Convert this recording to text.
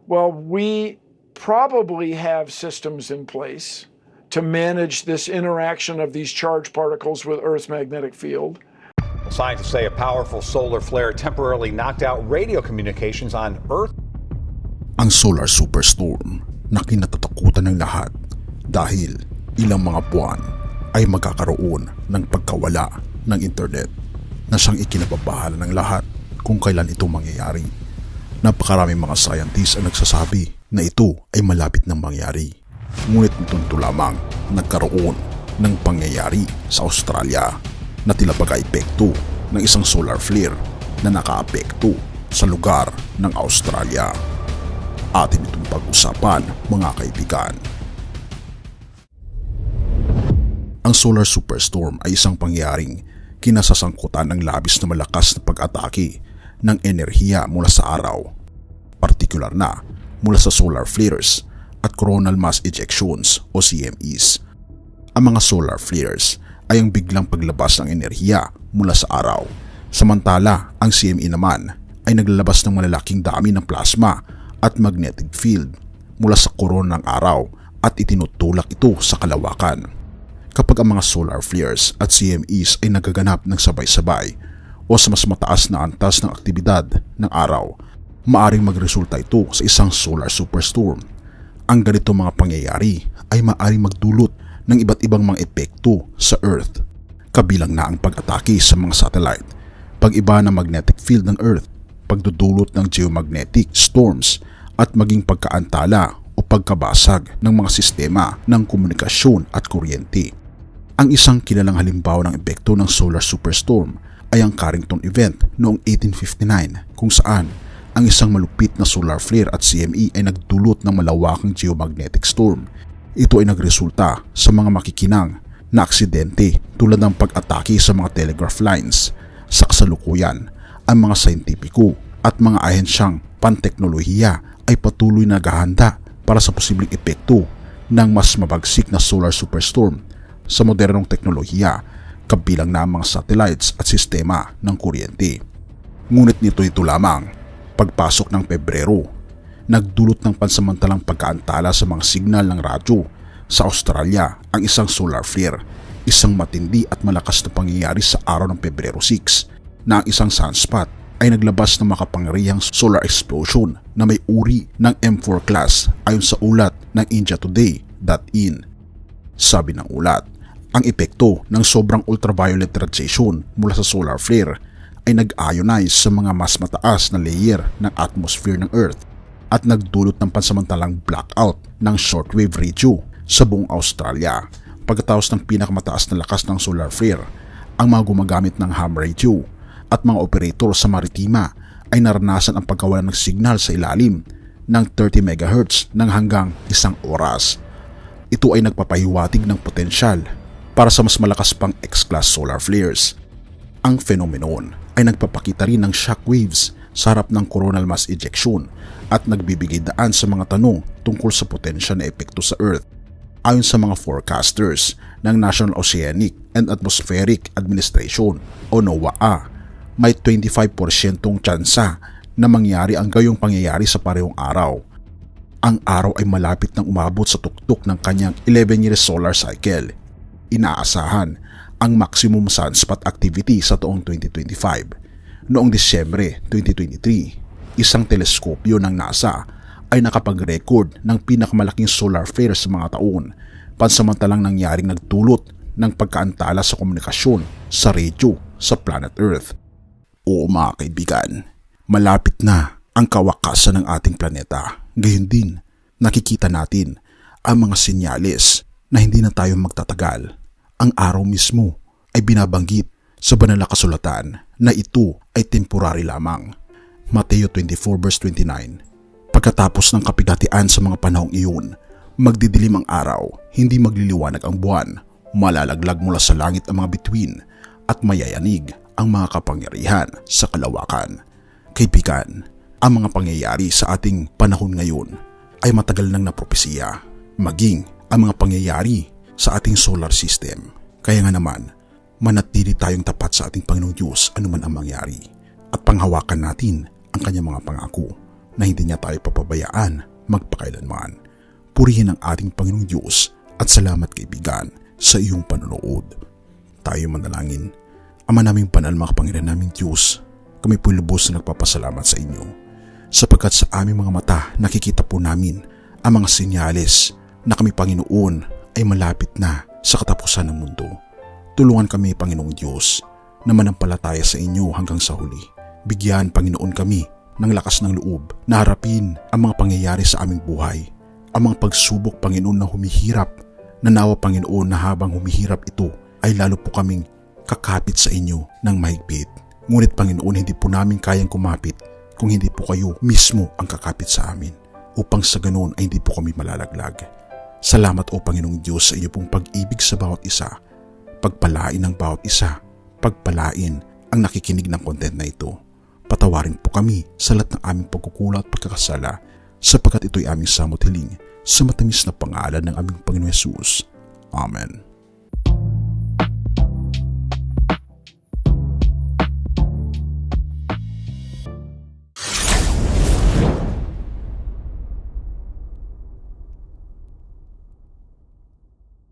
Well, we probably have systems in place to manage this interaction of these charged particles with Earth's magnetic field. Scientists say a powerful solar flare temporarily knocked out radio communications on Earth. Ang solar superstorm na kinatatakutan ng lahat dahil ilang mga buwan ay magkakaroon ng pagkawala ng internet na siyang ikinababahala ng lahat kung kailan ito mangyayari. Napakaraming mga scientists ang nagsasabi na ito ay malapit ng mangyari. Ngunit nito lamang nagkaroon ng pangyayari sa Australia na tila pagka-epekto ng isang solar flare na nakaapekto sa lugar ng Australia. Atin itong pag-usapan, mga kaibigan. Ang solar superstorm ay isang pangyayaring kinasasangkutan ng labis na malakas na pag-atake ng enerhiya mula sa araw, partikular na mula sa solar flares at coronal mass ejections o CMEs. Ang mga solar flares ay ang biglang paglabas ng enerhiya mula sa araw, samantala ang CME naman ay naglalabas ng malalaking dami ng plasma at magnetic field mula sa korona ng araw at itinutulak ito sa kalawakan. Kapag ang mga solar flares at CMEs ay nagaganap ng sabay-sabay o sa mas mataas na antas ng aktibidad ng araw, maaring magresulta ito sa isang solar superstorm. Ang ganitong mga pangyayari ay maaring magdulot ng iba't ibang mga epekto sa Earth, kabilang na ang pag-atake sa mga satellite, pag-iba ng magnetic field ng Earth, pagdudulot ng geomagnetic storms at maging pagkaantala o pagkabasag ng mga sistema ng komunikasyon at kuryente. Ang isang kilalang halimbawa ng epekto ng solar superstorm ay ang Carrington event noong 1859 kung saan ang isang malupit na solar flare at CME ay nagdulot ng malawakang geomagnetic storm. Ito ay nagresulta sa mga makikinang na aksidente tulad ng pag-atake sa mga telegraph lines. Sa kasalukuyan, ang mga scientifico at mga ahensyang panteknolohiya ay patuloy na naghahanda para sa posibleng epekto ng mas mabagsik na solar superstorm sa modernong teknolohiya, kabilang na ang mga satellites at sistema ng kuryente. Ngunit nito lamang, pagpasok ng Pebrero, nagdulot ng pansamantalang pagkaantala sa mga signal ng radyo sa Australia ang isang solar flare, isang matindi at malakas na pangyayari sa araw ng Pebrero 6 na ang isang sunspot ay naglabas ng makapangyarihang solar explosion na may uri ng M4 class ayon sa ulat ng IndiaToday.in. Sabi ng ulat, ang epekto ng sobrang ultraviolet radiation mula sa solar flare ay nag-ionize sa mga mas mataas na layer ng atmosphere ng Earth at nagdulot ng pansamantalang blackout ng shortwave radio sa buong Australia. Pagkatapos ng pinakamataas na lakas ng solar flare, ang mga gumagamit ng ham radio at mga operator sa maritima ay naranasan ang pagkawala ng signal sa ilalim ng 30 MHz ng hanggang 1 oras. Ito ay nagpapahiwatig ng potensyal para sa mas malakas pang X-class solar flares. Ang phenomenon ay nagpapakita rin ng shockwaves sa harap ng coronal mass ejection at nagbibigay daan sa mga tanong tungkol sa potensyal na epekto sa Earth. Ayon sa mga forecasters ng National Oceanic and Atmospheric Administration o NOAA, may 25% tsansa na mangyari ang gayong pangyayari sa parehong araw. Ang araw ay malapit nang umabot sa tuktok ng kanyang 11-year solar cycle. Inaasahan ang maximum sunspot activity sa taong 2025. Noong Disyembre 2023, isang teleskopyo ng NASA ay nakapag-record ng pinakamalaking solar flare sa mga taon, pansamantalang nangyaring nagdulot ng pagkaantala sa komunikasyon sa radyo sa planet Earth. Oo mga kaibigan, malapit na ang kawakasan ng ating planeta. Gayon din, nakikita natin ang mga senyales na hindi na tayo magtatagal. Ang araw mismo ay binabanggit sa banal na kasulatan na ito ay temporary lamang. Mateo 24 verse 29. Pagkatapos ng kapigatian sa mga panahong iyon, magdidilim ang araw, hindi magliliwanag ang buwan, malalaglag mula sa langit ang mga bituin, at mayayanig ang mga kapangyarihan sa kalawakan. Kaibigan, ang mga pangyayari sa ating panahon ngayon ay matagal nang napropesiya, maging ang mga pangyayari sa ating solar system. Kaya nga naman, manatili tayong tapat sa ating Panginoong Diyos anuman ang mangyari at panghawakan natin ang kanyang mga pangako. na hindi niya tayo papabayaan magpakailanman. Purihin ang ating Panginoong Diyos at salamat kaibigan sa iyong panonood. Tayo manalangin. Ama naming banal, makapangyarihan naming Diyos, kami po'y lubos na nagpapasalamat sa inyo sapagkat sa aming mga mata nakikita po namin ang mga senyales na kami, Panginoon, ay malapit na sa katapusan ng mundo. Tulungan kami, Panginoong Diyos, na manampalataya sa inyo hanggang sa huli. Bigyan, Panginoon, kami ng lakas ng loob na harapin ang mga pangyayari sa aming buhay, ang mga pagsubok, Panginoon, na humihirap, na nawa, Panginoon, na habang humihirap ito ay lalo po kaming kakapit sa inyo ng mahigpit. Ngunit, Panginoon, hindi po namin kayang kumapit kung hindi po kayo mismo ang kakapit sa amin, upang sa ganoon ay hindi po kami malalaglag. Salamat, O Panginoong Diyos, sa iyo pong pag-ibig sa bawat isa. Pagpalain ang bawat isa. Pagpalain ang nakikinig ng content na ito. Patawarin po kami sa lahat ng aming pagkukulang at pagkakasala, sapagkat ito'y aming samot hiling sa matamis na pangalan ng aming Panginoong Hesus. Amen.